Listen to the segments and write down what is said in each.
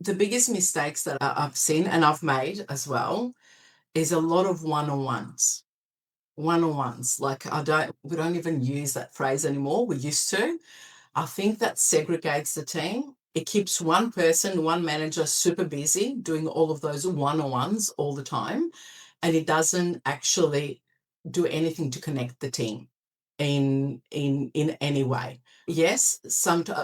The biggest mistakes that I've seen and I've made as well is a lot of one-on-ones. One-on-ones. Like we don't even use that phrase anymore. We used to. I think that segregates the team. It keeps one person, one manager super busy doing all of those one-on-ones all the time. And it doesn't actually do anything to connect the team in any way. Yes,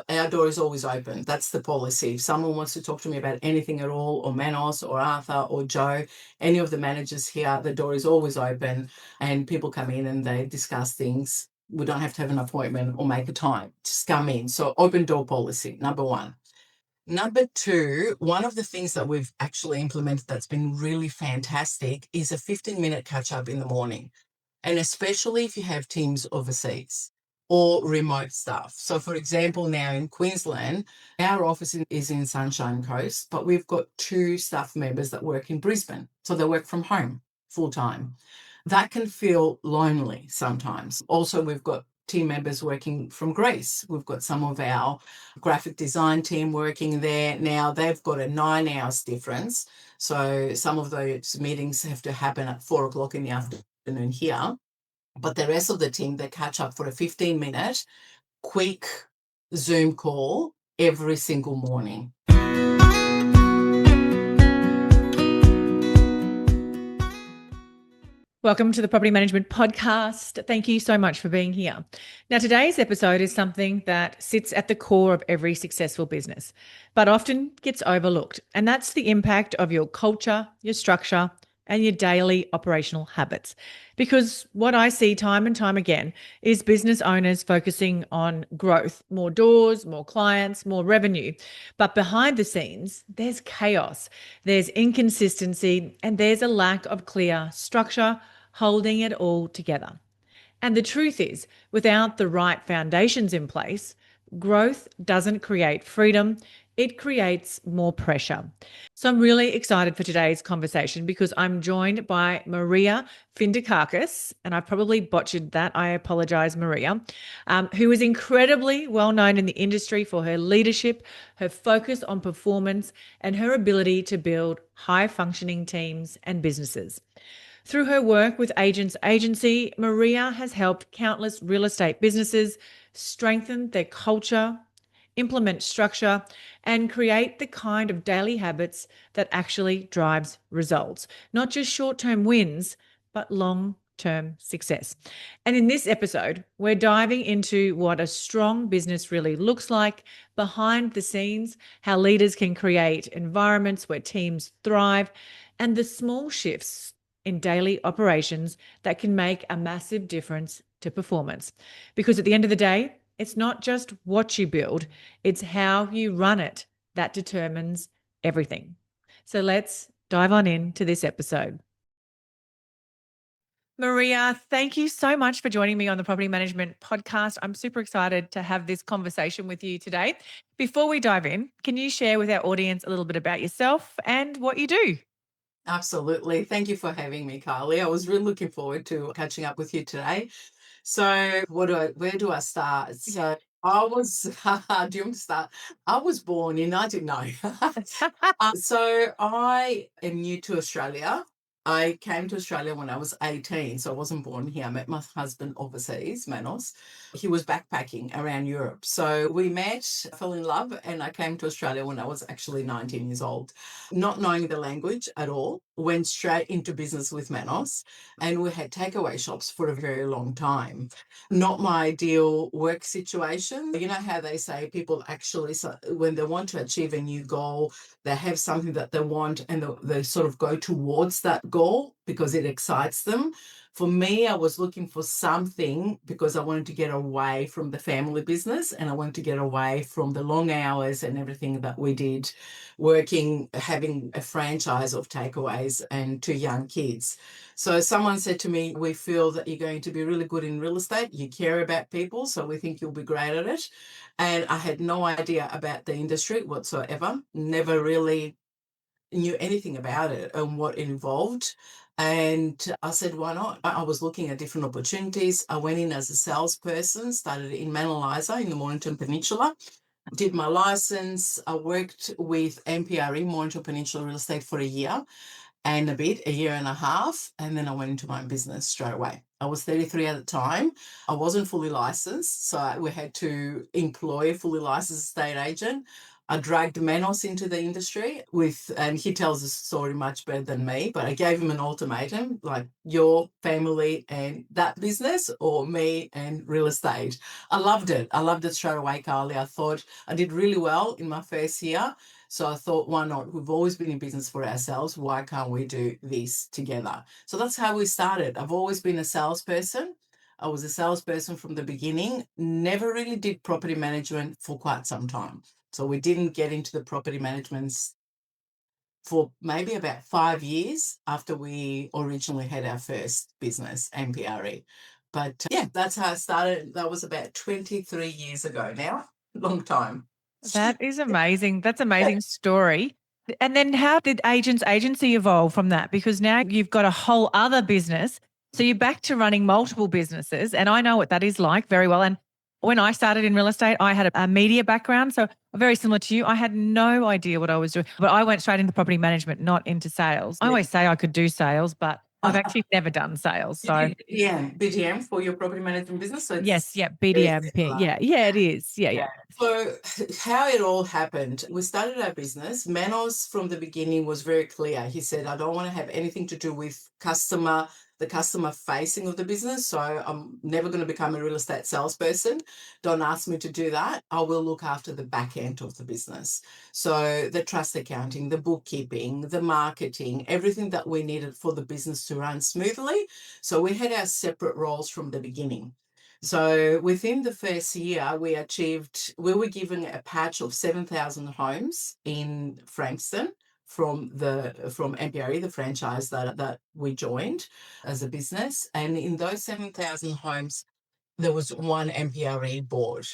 our door is always open. That's the policy. If someone wants to talk to me about anything at all, or Manos or Arthur or Joe, any of the managers here, the door is always open and people come in and they discuss things. We don't have to have an appointment or make a time. Just come in. So open door policy, number one. Number two, one of the things that we've actually implemented that's been really fantastic is a 15-minute catch up in the morning. And especially if you have teams overseas or remote staff. So, for example, now in Queensland, our office is in Sunshine Coast, but we've got two staff members that work in Brisbane. So they work from home full time. That can feel lonely sometimes. Also, we've got team members working from Greece. We've got some of our graphic design team working there. Now they've got a 9 hours difference. So some of those meetings have to happen at 4 o'clock in the afternoon here. But the rest of the team, they catch up for a 15-minute quick Zoom call every single morning. Welcome to the Property Management Podcast. Thank you so much for being here. Now, today's episode is something that sits at the core of every successful business, but often gets overlooked. And that's the impact of your culture, your structure, and your daily operational habits. Because what I see time and time again is business owners focusing on growth, more doors, more clients, more revenue. But behind the scenes, there's chaos, there's inconsistency, and there's a lack of clear structure holding it all together. And the truth is, without the right foundations in place, growth doesn't create freedom, it creates more pressure. So I'm really excited for today's conversation because I'm joined by Maria Findikakis, and I probably butchered that. I apologize, Maria, who is incredibly well known in the industry for her leadership, her focus on performance, and her ability to build high-functioning teams and businesses. Through her work with Agents Agency, Maria has helped countless real estate businesses strengthen their culture, implement structure, and create the kind of daily habits that actually drives results. Not just short-term wins, but long-term success. And in this episode, we're diving into what a strong business really looks like behind the scenes, how leaders can create environments where teams thrive, and the small shifts in daily operations that can make a massive difference to performance. Because at the end of the day, it's not just what you build, it's how you run it that determines everything. So let's dive on into this episode. Maria, thank you so much for joining me on the Property Management Podcast. I'm super excited to have this conversation with you today. Before we dive in, can you share with our audience a little bit about yourself and what you do? Absolutely. Thank you for having me, Carly. I was really looking forward to catching up with you today. So where do I start? So I was, do you want me to start? I was born in, I didn't know. So I am new to Australia. I came to Australia when I was 18, so I wasn't born here. I met my husband overseas, Manos. He was backpacking around Europe. So we met, fell in love, and I came to Australia when I was actually 19 years old. Not knowing the language at all, went straight into business with Manos, and we had takeaway shops for a very long time. Not my ideal work situation. You know how they say people actually, when they want to achieve a new goal, they have something that they want and they sort of go towards that goal because it excites them. For me, I was looking for something because I wanted to get away from the family business and I wanted to get away from the long hours and everything that we did working, having a franchise of takeaways and two young kids. So someone said to me, we feel that you're going to be really good in real estate. You care about people, so we think you'll be great at it. And I had no idea about the industry whatsoever, never really knew anything about it and what it involved. And I said, why not? I was looking at different opportunities. I went in as a salesperson, started in Manaliza in the Mornington Peninsula. did my license. I worked with MPRE, More Peninsula Real Estate, for a year and a bit, a year and a half, and then I went into my own business straight away. I was 33 at the time. I wasn't fully licensed, so we had to employ a fully licensed estate agent. I dragged Manos into the industry and he tells the story much better than me, but I gave him an ultimatum, like your family and that business or me and real estate. I loved it. I loved it straight away, Carly. I thought I did really well in my first year. So I thought, why not? We've always been in business for ourselves. Why can't we do this together? So that's how we started. I've always been a salesperson. I was a salesperson from the beginning, never really did property management for quite some time. So we didn't get into the property management for maybe about 5 years after we originally had our first business, MPRE. But yeah, that's how I started. That was about 23 years ago now. Long time. That is amazing. That's an amazing story. And then how did Agents Agency evolve from that? Because now you've got a whole other business. So you're back to running multiple businesses. And I know what that is like very well. And when I started in real estate, I had a media background. So very similar to you. I had no idea what I was doing, but I went straight into property management, not into sales. I always say I could do sales, but I've actually never done sales. So Yeah, BDM for your property management business. So yes, yeah, very BDM. similar. Yeah, it is. Yeah. So how it all happened, we started our business. Manos from the beginning was very clear. He said, I don't want to have anything to do with the customer facing of the business. So I'm never going to become a real estate salesperson. Don't ask me to do that. I will look after the back end of the business. So the trust accounting, the bookkeeping, the marketing, everything that we needed for the business to run smoothly. So we had our separate roles from the beginning. So within the first year, we were given a patch of 7,000 homes in Frankston from MPRE, the franchise that we joined as a business. And in those 7,000 homes, there was one MPRE board.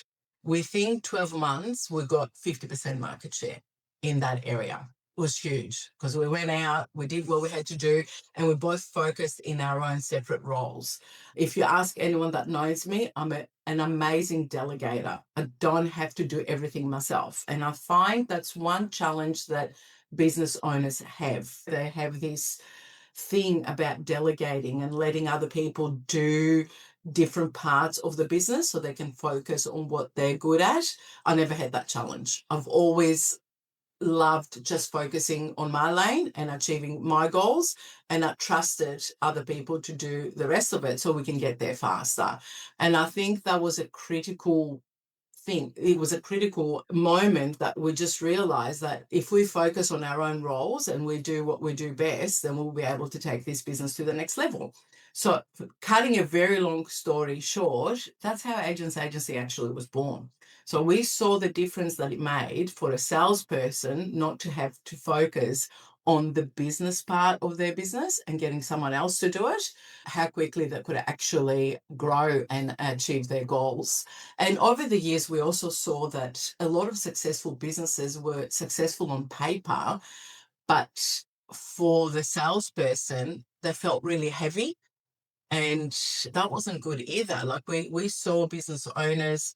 Within 12 months, we got 50% market share in that area. It was huge because we went out, we did what we had to do, and we both focused in our own separate roles. If you ask anyone that knows me, I'm an amazing delegator. I don't have to do everything myself. And I find that's one challenge that business owners have. They have this thing about delegating and letting other people do different parts of the business so they can focus on what they're good at. I never had that challenge. I've always loved just focusing on my lane and achieving my goals, and I trusted other people to do the rest of it so we can get there faster. And I think that was a critical thing. It was a critical moment that we just realized that if we focus on our own roles and we do what we do best, then we'll be able to take this business to the next level. So, cutting a very long story short, that's how Agents Agency actually was born. So, we saw the difference that it made for a salesperson not to have to focus on the business part of their business and getting someone else to do it, how quickly that could actually grow and achieve their goals. And over the years, we also saw that a lot of successful businesses were successful on paper, but for the salesperson, they felt really heavy. And that wasn't good either. Like we saw business owners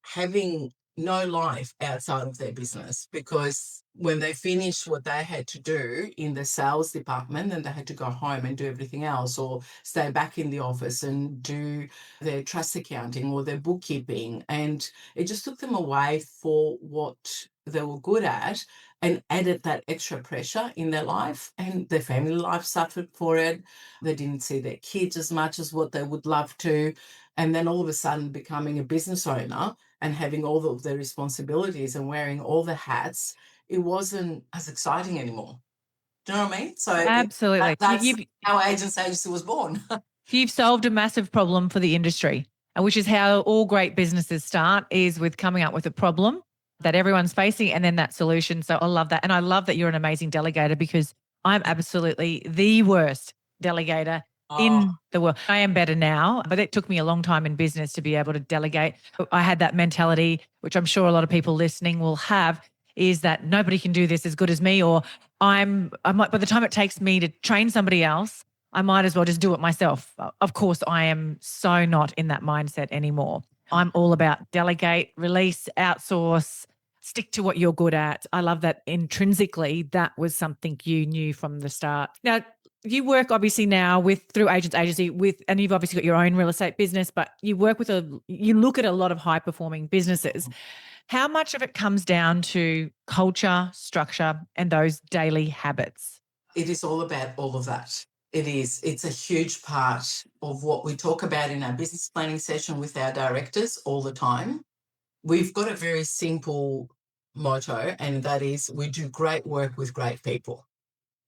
having no life outside of their business because when they finished what they had to do in the sales department, then they had to go home and do everything else or stay back in the office and do their trust accounting or their bookkeeping. And it just took them away for what they were good at and added that extra pressure in their life, and their family life suffered for it. They didn't see their kids as much as what they would love to. And then all of a sudden becoming a business owner and having all of the responsibilities and wearing all the hats, it wasn't as exciting anymore. Do you know what I mean? So Absolutely. that's how Agents Agency was born. You've solved a massive problem for the industry, which is how all great businesses start, is with coming up with a problem that everyone's facing and then that solution. So I love that. And I love that you're an amazing delegator because I'm absolutely the worst delegator in the world. I am better now, but it took me a long time in business to be able to delegate. I had that mentality, which I'm sure a lot of people listening will have, is that nobody can do this as good as me, or I might, by the time it takes me to train somebody else, I might as well just do it myself. Of course, I am so not in that mindset anymore. I'm all about delegate, release, outsource, stick to what you're good at. I love that intrinsically that was something you knew from the start. Now, you work obviously now through Agents Agency and you've obviously got your own real estate business, but you look at a lot of high performing businesses. How much of it comes down to culture, structure, and those daily habits? It is all about all of that. It is. It's a huge part of what we talk about in our business planning session with our directors all the time. We've got a very simple motto, and that is we do great work with great people,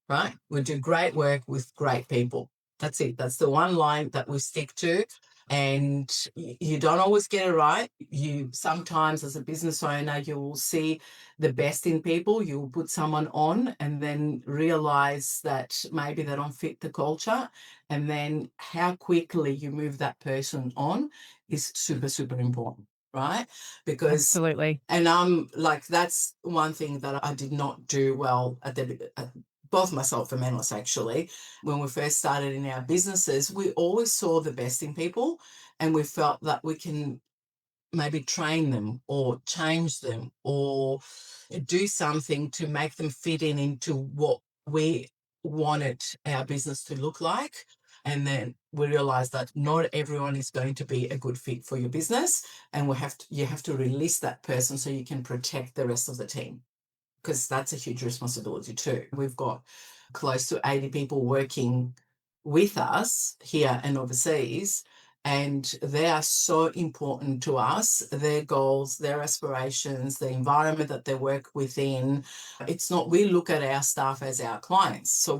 right? We do great work with great people. That's it. That's the one line that we stick to. And you don't always get it right. You sometimes, as a business owner, you will see the best in people. You will put someone on and then realize that maybe they don't fit the culture. And then how quickly you move that person on is super, super important, right? Because Absolutely. and I'm like, that's one thing that I did not do well at both myself and Manos actually. When we first started in our businesses, we always saw the best in people and we felt that we can maybe train them or change them or do something to make them fit into what we wanted our business to look like. And then we realized that not everyone is going to be a good fit for your business. And you have to release that person so you can protect the rest of the team, because that's a huge responsibility too. We've got close to 80 people working with us here and overseas, and they are so important to us. Their goals, their aspirations, the environment that they work within. It's not, we look at our staff as our clients. So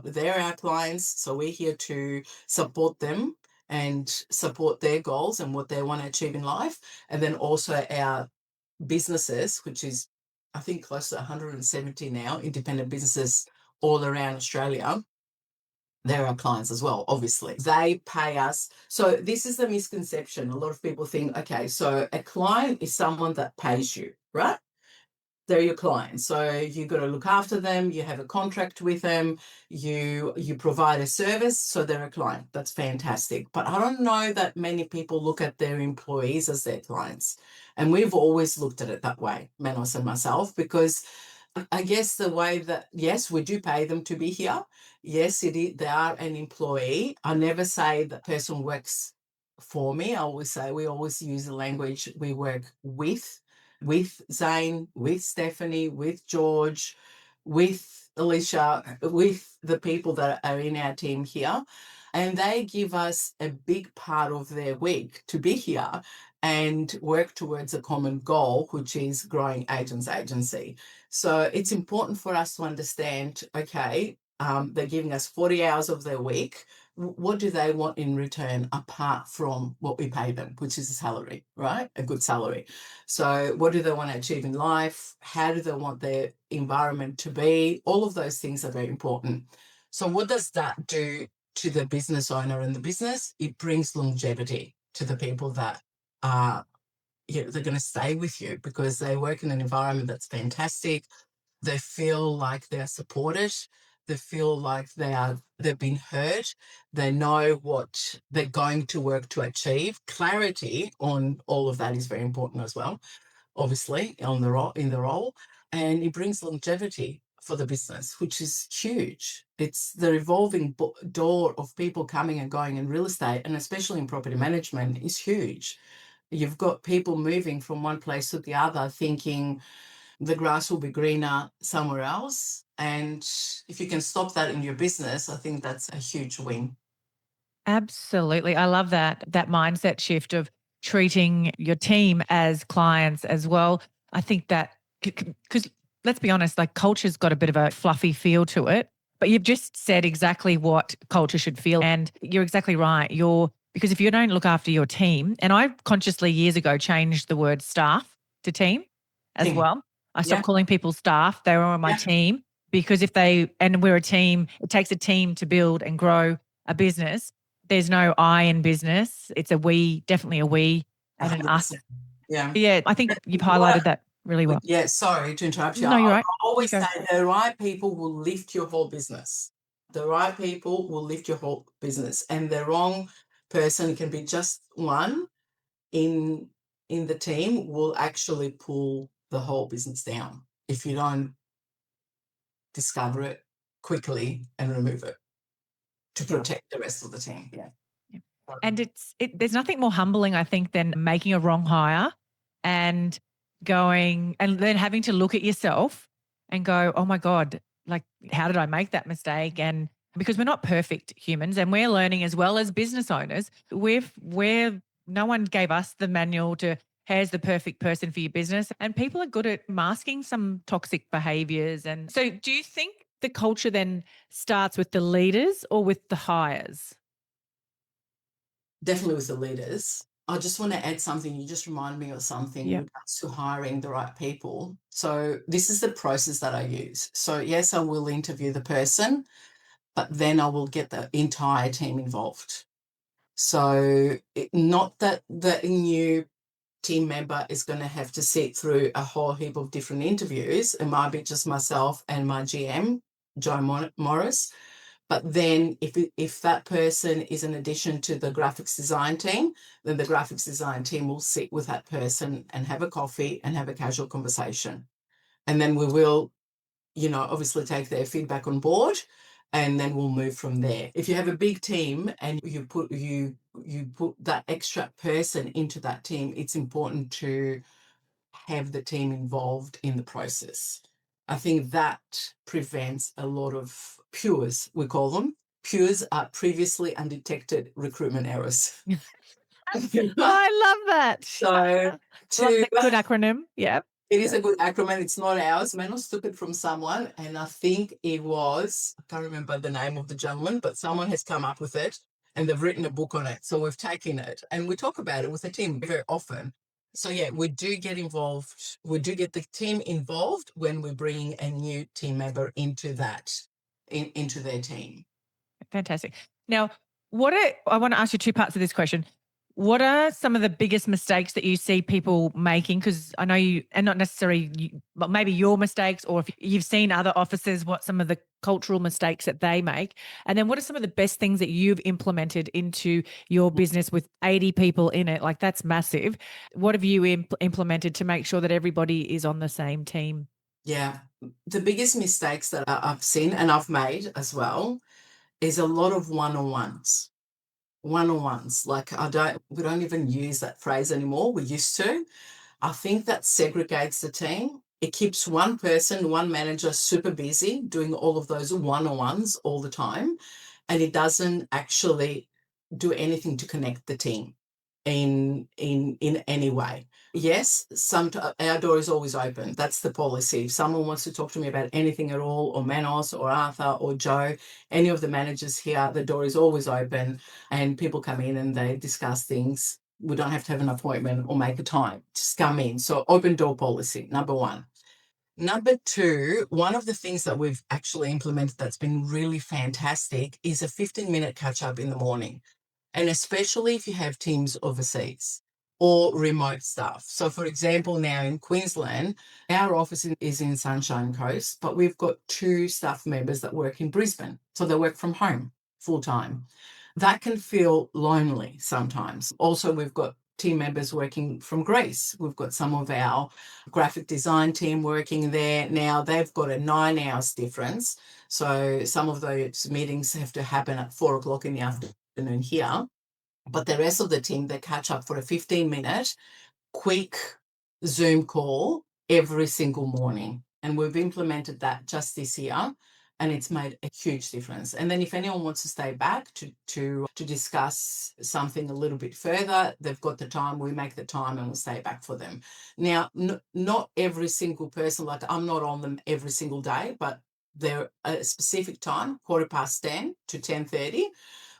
they're our clients. So we're here to support them and support their goals and what they want to achieve in life. And then also our businesses, which is I think close to 170 now, independent businesses all around Australia. They're our clients as well, obviously. They pay us. So this is the misconception. A lot of people think, okay, so a client is someone that pays you, right? They're your clients. So you got to look after them. You have a contract with them. You provide a service. So they're a client. That's fantastic. But I don't know that many people look at their employees as their clients. And we've always looked at it that way, Manos and myself, because I guess the way that, yes, we do pay them to be here. Yes, they are an employee. I never say that person works for me. I always say we always use the language we work with Zane, with Stephanie, with George, with Alicia, with the people that are in our team here. And they give us a big part of their week to be here and work towards a common goal, which is growing Agents Agency. So it's important for us to understand, okay, they're giving us 40 hours of their week. What do they want in return apart from what we pay them, which is a salary, right? A good salary. So what do they want to achieve in life? How do they want their environment to be? All of those things are very important. So what does that do to the business owner and the business? It brings longevity to the people that are, they're going to stay with you because they work in an environment that's fantastic. They feel like they're supported. They feel like they've been heard. They know what they're going to work to achieve. Clarity on all of that is very important as well, obviously, in the role. And it brings longevity for the business, which is huge. It's the revolving door of people coming and going in real estate, and especially in property management, is huge. You've got people moving from one place to the other thinking the grass will be greener somewhere else. And if you can stop that in your business, I think that's a huge win. Absolutely. I love that mindset shift of treating your team as clients as well. I think that because let's be honest, like culture's got a bit of a fluffy feel to it, but you've just said exactly what culture should feel. And you're exactly right. Because if you don't look after your team, and I consciously years ago changed the word staff to team as Team. well. I Yeah. stopped calling people staff. They were on my Yeah. team because and we're a team, it takes a team to build and grow a business. There's no I in business. It's a we, definitely a we and an us. 100%. Yeah. Yeah, I think you've What highlighted that really well. Yeah, sorry to interrupt you. No, you're right. I You always go. say the right people will lift your whole business. The right people will lift your whole business, and the wrong person can be just one in the team will actually pull the whole business down if you don't discover it quickly and remove it to protect the rest of the team. Yeah. Yeah. And there's nothing more humbling, I think, than making a wrong hire and going and then having to look at yourself and go, oh my God, like, how did I make that mistake? And because we're not perfect humans and we're learning as well as business owners, no one gave us the manual to here's the perfect person for your business. And people are good at masking some toxic behaviors. And so do you think the culture then starts with the leaders or with the hires? Definitely with the leaders. I just want to add something. You just reminded me of something Yeah. with regards to hiring the right people. So this is the process that I use. So yes, I will interview the person, but then I will get the entire team involved. So not that the new team member is going to have to sit through a whole heap of different interviews. It might be just myself and my GM, Joe Morris. But then if that person is an addition to the graphics design team, then the graphics design team will sit with that person and have a coffee and have a casual conversation. And then we will, obviously take their feedback on board, and then we'll move from there. If you have a big team and you put that extra person into that team, it's important to have the team involved in the process. I think that prevents a lot of PURs, we call them. PURs are previously undetected recruitment errors. I love that. So Love that good acronym. Yeah. it is a good acronym. It's not ours. Manos took it from someone, and I think it was, I can't remember the name of the gentleman, but someone has come up with it and they've written a book on it. So we've taken it and we talk about it with the team very often. So yeah, we do get involved. We do get the team involved when we bring a new team member into into their team. Fantastic. Now, I want to ask you two parts of this question. What are some of the biggest mistakes that you see people making? Because I know you, and not necessarily you, but maybe your mistakes, or if you've seen other officers, what some of the cultural mistakes that they make. And then what are some of the best things that you've implemented into your business with 80 people in it? Like, that's massive. What have you implemented to make sure that everybody is on the same team? Yeah. The biggest mistakes that I've seen and I've made as well is a lot of one-on-ones. One-on-ones. Like we don't even use that phrase anymore. We used to. I think that segregates the team. It keeps one person, one manager super busy doing all of those one-on-ones all the time. And it doesn't actually do anything to connect the team in any way. Yes, our door is always open. That's the policy. If someone wants to talk to me about anything at all, or Manos or Arthur or Joe, any of the managers here, the door is always open and people come in and they discuss things. We don't have to have an appointment or make a time. Just come in. So open door policy, number one. Number two, one of the things that we've actually implemented that's been really fantastic is a 15-minute catch up in the morning. And especially if you have teams overseas or remote staff. So, for example, now in Queensland, our office is in Sunshine Coast, but we've got two staff members that work in Brisbane. So they work from home full time. That can feel lonely sometimes. Also, we've got team members working from Greece. We've got some of our graphic design team working there. Now they've got a 9 hours difference. So some of those meetings have to happen at 4 o'clock in the afternoon here. But the rest of the team, they catch up for a 15-minute quick Zoom call every single morning. And we've implemented that just this year, and it's made a huge difference. And then if anyone wants to stay back to discuss something a little bit further, they've got the time, we make the time and we'll stay back for them. Now, not every single person, like I'm not on them every single day, but they're a specific time, 10:15 to 10:30.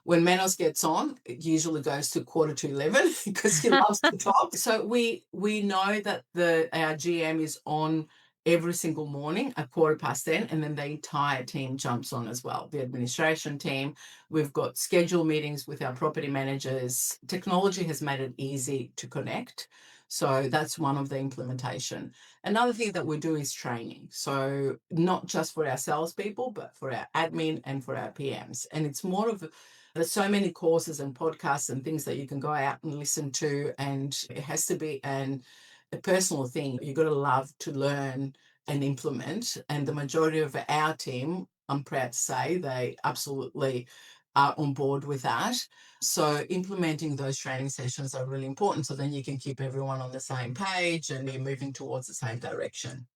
When Manos gets on, it usually goes to 11:45 because he loves to talk. So we know that our GM is on every single morning at 10:15, and then the entire team jumps on as well. The administration team, we've got schedule meetings with our property managers. Technology has made it easy to connect. So that's one of the implementation. Another thing that we do is training. So not just for our salespeople, but for our admin and for our PMs. And it's more of there's so many courses and podcasts and things that you can go out and listen to, and it has to be an a personal thing. You've got to love to learn and implement. And the majority of our team, I'm proud to say, they absolutely are on board with that. So implementing those training sessions are really important. So then you can keep everyone on the same page and you're moving towards the same direction.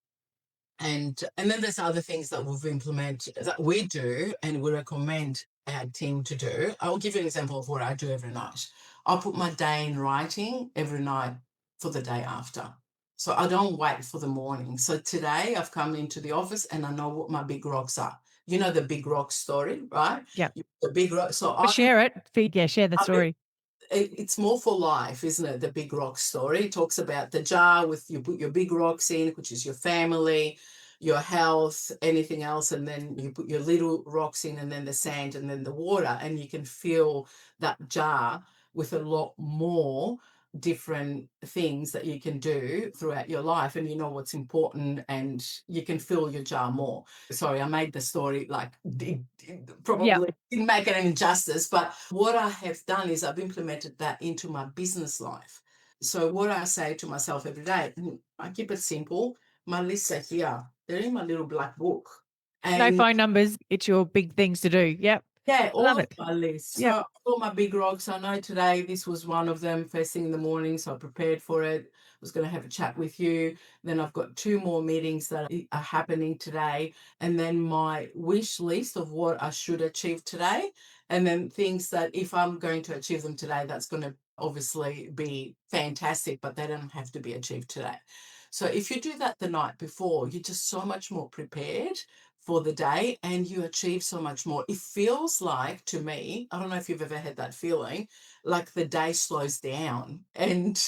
And then there's other things that we've implemented that we do and we recommend our team to do. I'll give you an example of what I do every night. I'll put my day in writing every night for the day after. So I don't wait for the morning. So today I've come into the office and I know what my big rocks are. You know the big rock story, right? Yeah. The big rock. So But share it. Yeah, share the I story. it's more for life, isn't it? The big rock story. It talks about the jar with you put your big rocks in, which is your family, your health, anything else, and then you put your little rocks in, and then the sand, and then the water, and you can fill that jar with a lot more different things that you can do throughout your life, and you know what's important, and you can fill your jar more. Sorry, I made the story like Yeah. probably didn't make it any justice, but what I have done is I've implemented that into my business life. So what I say to myself every day, I keep it simple. My lists are here. They're in my little black book. No And phone numbers. It's your big things to do. Yep. yeah, Love all of it. my lists. Yep. So all my big rocks. I know today this was one of them, first thing in the morning. So I prepared for it. Was going to have a chat with you. Then I've got 2 more meetings that are happening today. And then my wish list of what I should achieve today. And then things that if I'm going to achieve them today, that's going to obviously be fantastic, but they don't have to be achieved today. So if you do that the night before, you're just so much more prepared for the day and you achieve so much more. It feels like, to me, I don't know if you've ever had that feeling, like the day slows down and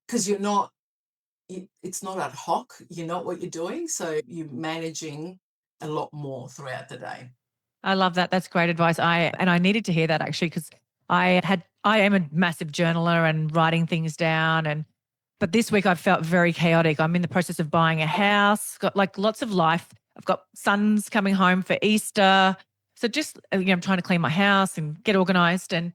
because it's not ad hoc, you know what you're doing. So you're managing a lot more throughout the day. I love that. That's great advice. I needed to hear that actually because I am a massive journaler and writing things down but this week I felt very chaotic. I'm in the process of buying a house, got like lots of life. I've got sons coming home for Easter. So just I'm trying to clean my house and get organized and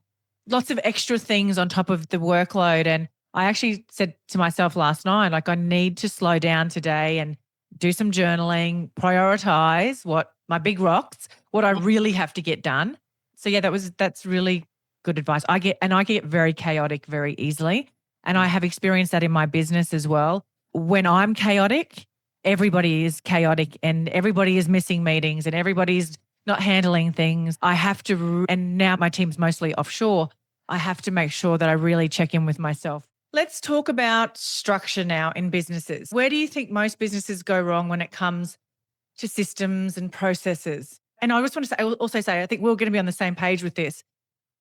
lots of extra things on top of the workload. And I actually said to myself last night, like I need to slow down today and do some journaling, prioritize what my big rocks, what I really have to get done. So yeah, that's really good advice. I get very chaotic very easily. And I have experienced that in my business as well. When I'm chaotic, everybody is chaotic and everybody is missing meetings and everybody's not handling things. I have to, and now my team's mostly offshore, I have to make sure that I really check in with myself. Let's talk about structure now in businesses. Where do you think most businesses go wrong when it comes to systems and processes? And I just want to also say, I think we're going to be on the same page with this.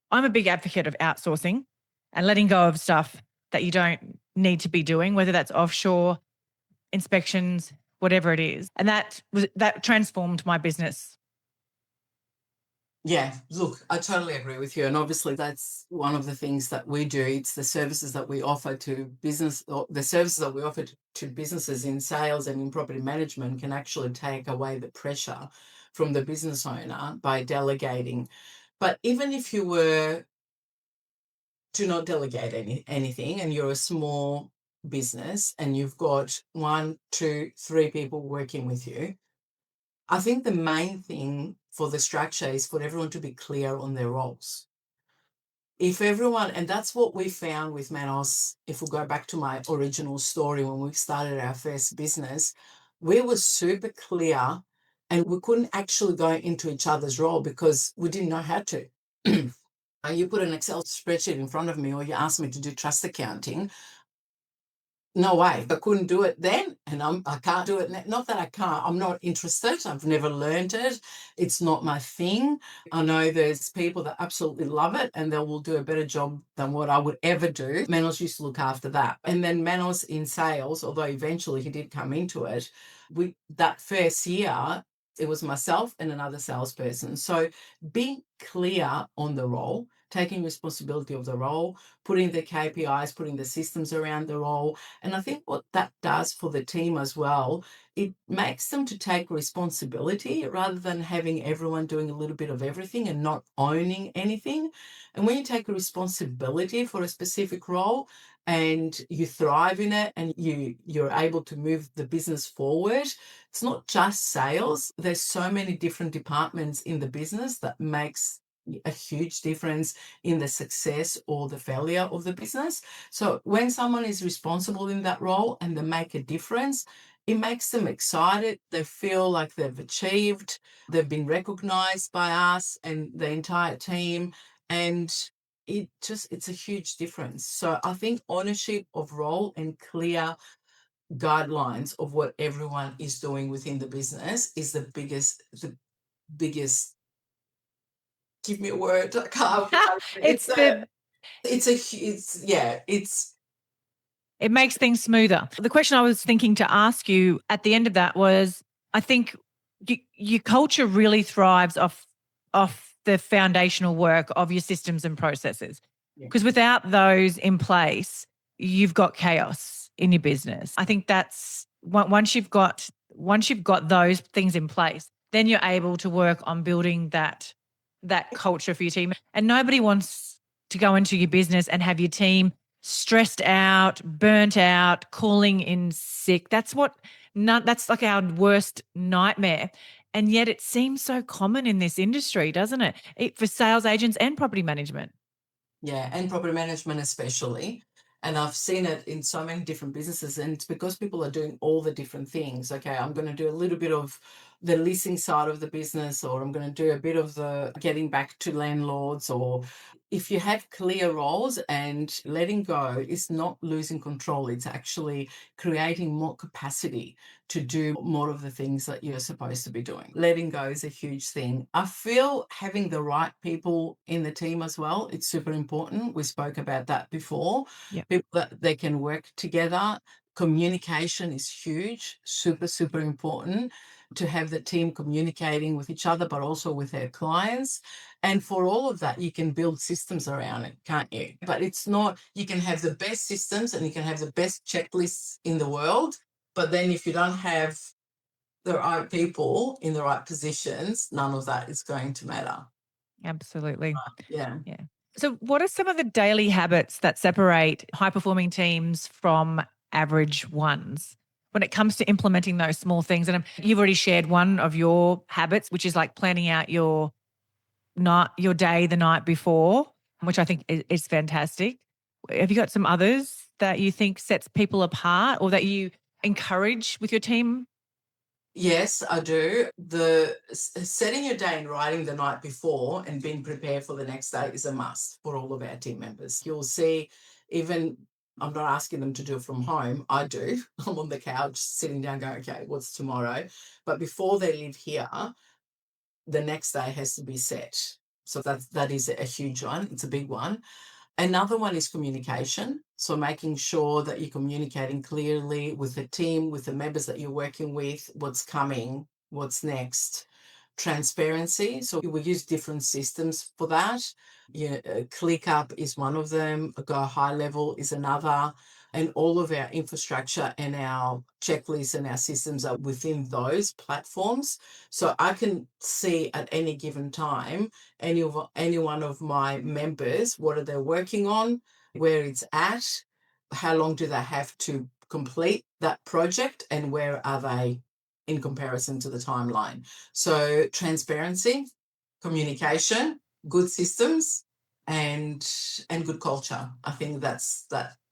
I'm a big advocate of outsourcing and letting go of stuff that you don't need to be doing, whether that's offshore, inspections, whatever it is. And that transformed my business. Yeah, look, I totally agree with you. And obviously, that's one of the things that we do. It's the services that we offer to business, or the services that we offer to businesses in sales and in property management can actually take away the pressure from the business owner by delegating. But even if you were to not delegate anything and you're a small business and you've got 1, 2, 3 people working with you, I think the main thing for the structure is for everyone to be clear on their roles. If everyone, and that's what we found with Manos, if we go back to my original story when we started our first business, we were super clear and we couldn't actually go into each other's role because we didn't know how to. You put an Excel spreadsheet in front of me or you ask me to do trust accounting, no way. I couldn't do it then, and I can't do it now. Not that I can't. I'm not interested. I've never learned it. It's not my thing. I know there's people that absolutely love it, and they will do a better job than what I would ever do. Manos used to look after that, and then Manos in sales, although eventually he did come into it. That first year, it was myself and another salesperson. So being clear on the role taking responsibility of the role, putting the KPIs, putting the systems around the role. And I think what that does for the team as well, it makes them to take responsibility rather than having everyone doing a little bit of everything and not owning anything. And when you take a responsibility for a specific role and you thrive in it and you're able to move the business forward, it's not just sales. There's so many different departments in the business that makes a huge difference in the success or the failure of the business. So when someone is responsible in that role and they make a difference, it makes them excited. They feel like they've achieved, they've been recognized by us and the entire team. And it's a huge difference. So I think ownership of role and clear guidelines of what everyone is doing within the business is the biggest give me a word. I can't. It's the It's It makes things smoother. The question I was thinking to ask you at the end of that was, I think your culture really thrives off the foundational work of your systems and processes. yeah, Because without those in place, you've got chaos in your business. I think that's once you've got those things in place, then you're able to work on building that culture for your team. And nobody wants to go into your business and have your team stressed out, burnt out, calling in sick. That's like our worst nightmare. And yet it seems so common in this industry, doesn't it? For sales agents and property management. yeah, and property management especially. And I've seen it in so many different businesses, and it's because people are doing all the different things. Okay, I'm going to do a little bit of the leasing side of the business, or I'm going to do a bit of the getting back to landlords. Or if you have clear roles and letting go is not losing control, it's actually creating more capacity to do more of the things that you're supposed to be doing. Letting go is a huge thing. I feel having the right people in the team as well, it's super important. We spoke about that before. Yeah. People that they can work together. Communication is huge, super, super important to have the team communicating with each other, but also with their clients. And for all of that, you can build systems around it, can't you? But it's not, you can have the best systems and you can have the best checklists in the world. But then if you don't have the right people in the right positions, none of that is going to matter. Absolutely. Yeah. Yeah. So what are some of the daily habits that separate high-performing teams from average ones when it comes to implementing those small things? And you've already shared one of your habits, which is like planning out your day the night before, which I think is fantastic. Have you got some others that you think sets people apart or that you encourage with your team? Yes, I do. The setting your day and writing the night before and being prepared for the next day is a must for all of our team members. You'll see, even I'm not asking them to do it from home. I do. I'm on the couch sitting down going, okay, what's tomorrow? But before they leave here, the next day has to be set. So that is a huge one. It's a big one. Another one is communication. So making sure that you're communicating clearly with the team, with the members that you're working with, what's coming, what's next. Transparency. So we use different systems for that. ClickUp is one of them. Go High Level is another. And all of our infrastructure and our checklists and our systems are within those platforms. So I can see at any given time any one of my members, what are they working on, where it's at, how long do they have to complete that project, and where are they in comparison to the timeline. So transparency, communication, good systems, and good culture. I think that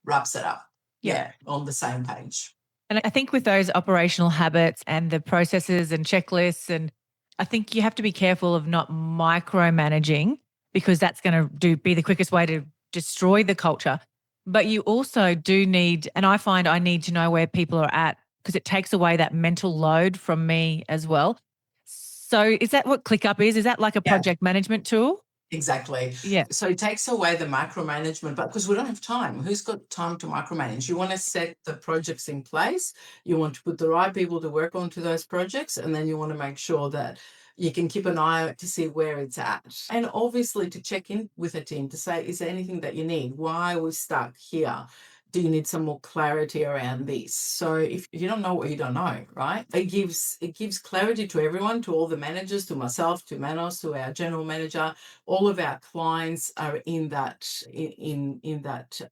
wraps it up. Yeah, on the same page. And I think with those operational habits and the processes and checklists, and I think you have to be careful of not micromanaging because that's going to be the quickest way to destroy the culture. But you also do need, and I find I need to know where people are at because it takes away that mental load from me as well. So is that what ClickUp is? Is that like a Yeah. project management tool? Exactly. Yeah. So it takes away the micromanagement, but because we don't have time. Who's got time to micromanage? You want to set the projects in place. You want to put the right people to work onto those projects, and then you want to make sure that You can keep an eye out to see where it's at. And obviously to check in with a team to say, is there anything that you need? Why are we stuck here? Do you need some more clarity around this? So if you don't know what you don't know, right? It gives clarity to everyone, to all the managers, to myself, to Manos, to our general manager. All of our clients are in that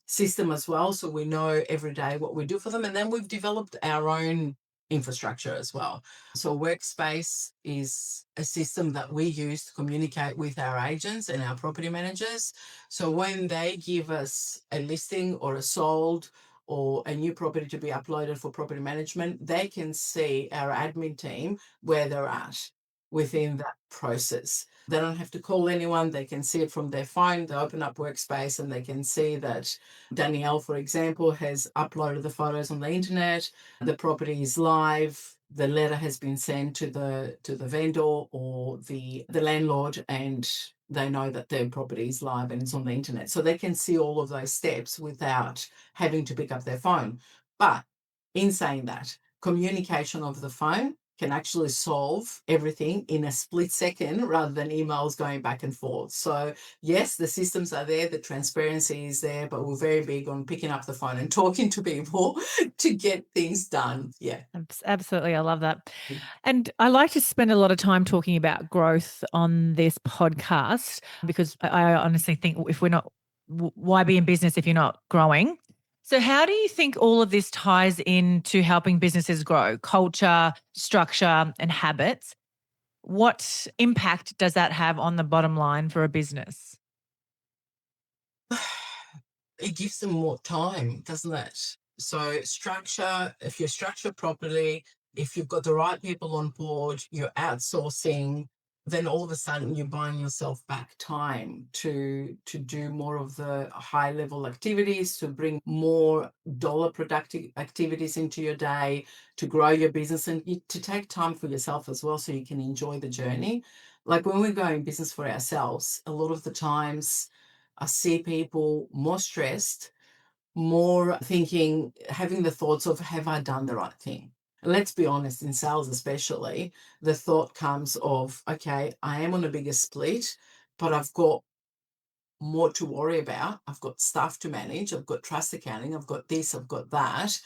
system as well. So we know every day what we do for them. And then we've developed our own infrastructure as well. So Workspace is a system that we use to communicate with our agents and our property managers. So when they give us a listing or a sold or a new property to be uploaded for property management, they can see our admin team where they're at within that process. They don't have to call anyone. They can see it from their phone. They open up Workspace and they can see that Danielle, for example, has uploaded the photos on the internet. The property is live. The letter has been sent to the vendor or the landlord, and they know that their property is live and it's on the internet. So they can see all of those steps without having to pick up their phone. But in saying that, communication over the phone can actually solve everything in a split second rather than emails going back and forth. So yes, the systems are there, the transparency is there, but we're very big on picking up the phone and talking to people to get things done. Yeah. Absolutely. I love that. And I like to spend a lot of time talking about growth on this podcast because I honestly think if we're not, why be in business if you're not growing? So, how do you think all of this ties into helping businesses grow, culture, structure, and habits? What impact does that have on the bottom line for a business? It gives them more time, doesn't it? So structure, if you're structured properly, if you've got the right people on board, you're outsourcing, then all of a sudden you're buying yourself back time to do more of the high level activities, to bring more dollar productive activities into your day, to grow your business and to take time for yourself as well so you can enjoy the journey. Like when we're going business for ourselves, a lot of the times I see people more stressed, more thinking, having the thoughts of, have I done the right thing? And let's be honest, in sales especially, the thought comes of, okay, I am on a bigger split, but I've got more to worry about. I've got staff to manage. I've got trust accounting. I've got this. I've got that.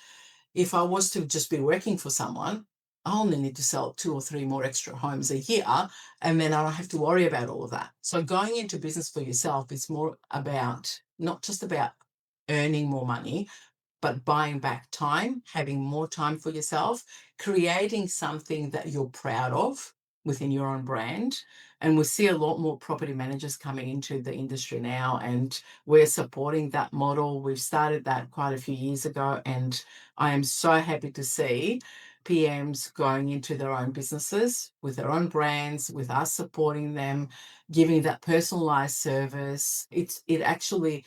If I was to just be working for someone, I only need to sell 2 or 3 more extra homes a year, and then I don't have to worry about all of that. So going into business for yourself is more about, not just about earning more money, but buying back time, having more time for yourself, creating something that you're proud of within your own brand. And we see a lot more property managers coming into the industry now, and we're supporting that model. We've started that quite a few years ago, and I am so happy to see PMs going into their own businesses with their own brands, with us supporting them, giving that personalized service. It actually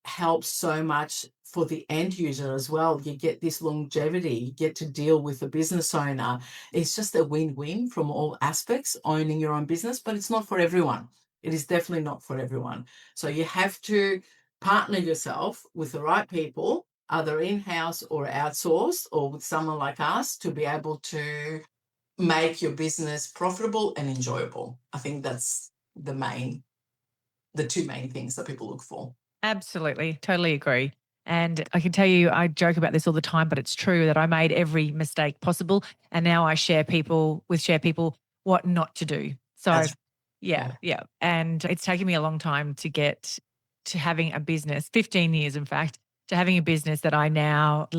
helps so much for the end user as well. You get this longevity, you get to deal with the business owner. It's just a win-win from all aspects, owning your own business, but it's not for everyone. It is definitely not for everyone. So you have to partner yourself with the right people, either in-house or outsourced, or with someone like us to be able to make your business profitable and enjoyable. I think that's the two main things that people look for. Absolutely. Totally agree. And I can tell you, I joke about this all the time, but it's true that I made every mistake possible. And now I share people what not to do. So, That's yeah, yeah. yeah. And it's taken me a long time to get to having a business, 15 years, in fact, to having a business that I now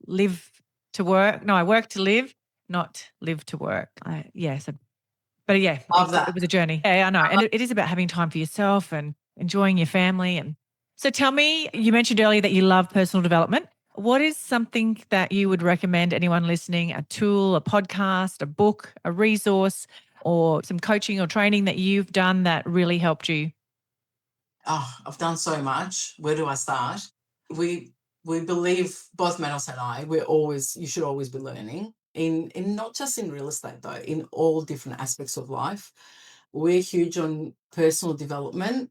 live to work. No, I work to live, not live to work. Yes. But yeah, Love it that. was a journey. Yeah, I know. And it is about having time for yourself and enjoying your family. And so tell me, you mentioned earlier that you love personal development. What is something that you would recommend anyone listening, a tool, a podcast, a book, a resource, or some coaching or training that you've done that really helped you? Oh, I've done so much. Where do I start? We we believe, both Manos and I, you should always be learning in not just in real estate though, in all different aspects of life. We're huge on personal development.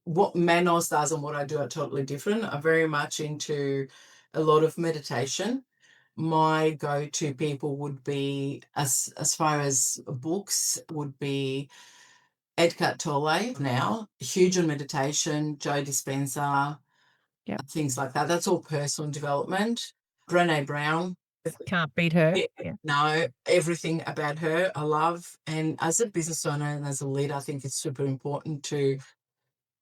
What Manos does and what I do are totally different. I'm very much into a lot of meditation. My go-to people would be, as far as books, would be Eckhart Tolle now, huge on meditation, Joe Dispenza, Yep. things like that. That's all personal development. Brené Brown. Can't beat her. Yeah, Yeah. no, everything about her I love. And as a business owner and as a leader, I think it's super important to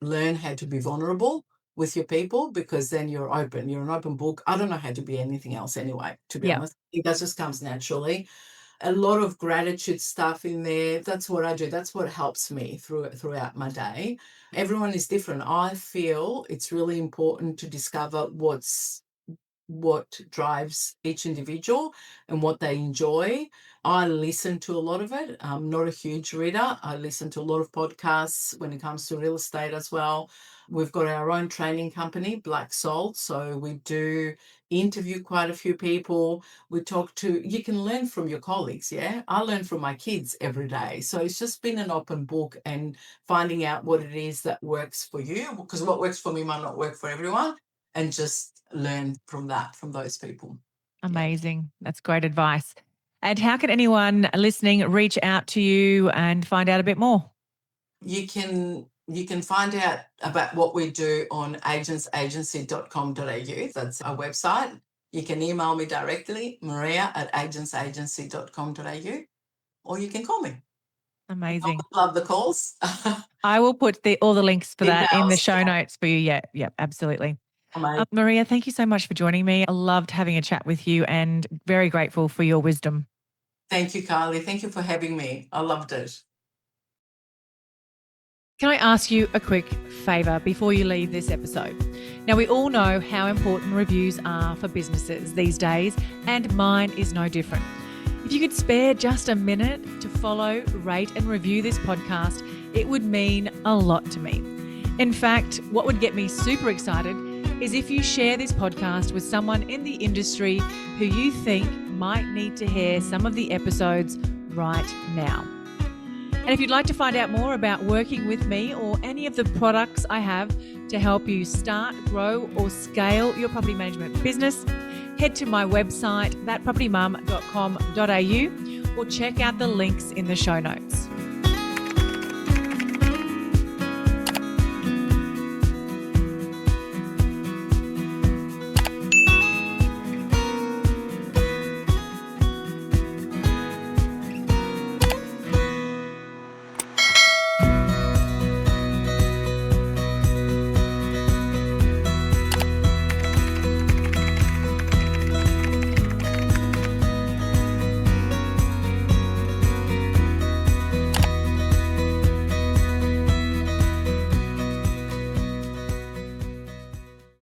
learn how to be vulnerable with your people, because then you're open. You're an open book. I don't know how to be anything else anyway, to be Yeah. honest. I think that just comes naturally. A lot of gratitude stuff in there. That's what I do. That's what helps me throughout my day. Everyone is different. I feel it's really important to discover what drives each individual and what they enjoy. I listen to a lot of it. I'm not a huge reader. I listen to a lot of podcasts when it comes to real estate as well. We've got our own training company, Black Soul. So we do interview quite a few people. You can learn from your colleagues. Yeah. I learn from my kids every day. So it's just been an open book and finding out what it is that works for you, because what works for me might not work for everyone, and just learn from those people. Amazing. That's great advice. And how can anyone listening reach out to you and find out a bit more? You can find out about what we do on agentsagency.com.au. That's our website. You can email me directly, maria@agentsagency.com.au, or you can call me. Amazing. I love the calls. I will put all the links for that in the Details, show yeah. notes for you. Yeah, absolutely. Amazing. Maria, thank you so much for joining me. I loved having a chat with you and very grateful for your wisdom. Thank you, Carly. Thank you for having me. I loved it. Can I ask you a quick favour before you leave this episode? Now, we all know how important reviews are for businesses these days, and mine is no different. If you could spare just a minute to follow, rate and review this podcast, it would mean a lot to me. In fact, what would get me super excited is if you share this podcast with someone in the industry who you think might need to hear some of the episodes right now. And if you'd like to find out more about working with me or any of the products I have to help you start, grow or scale your property management business, head to my website, thatpropertymum.com.au, or check out the links in the show notes.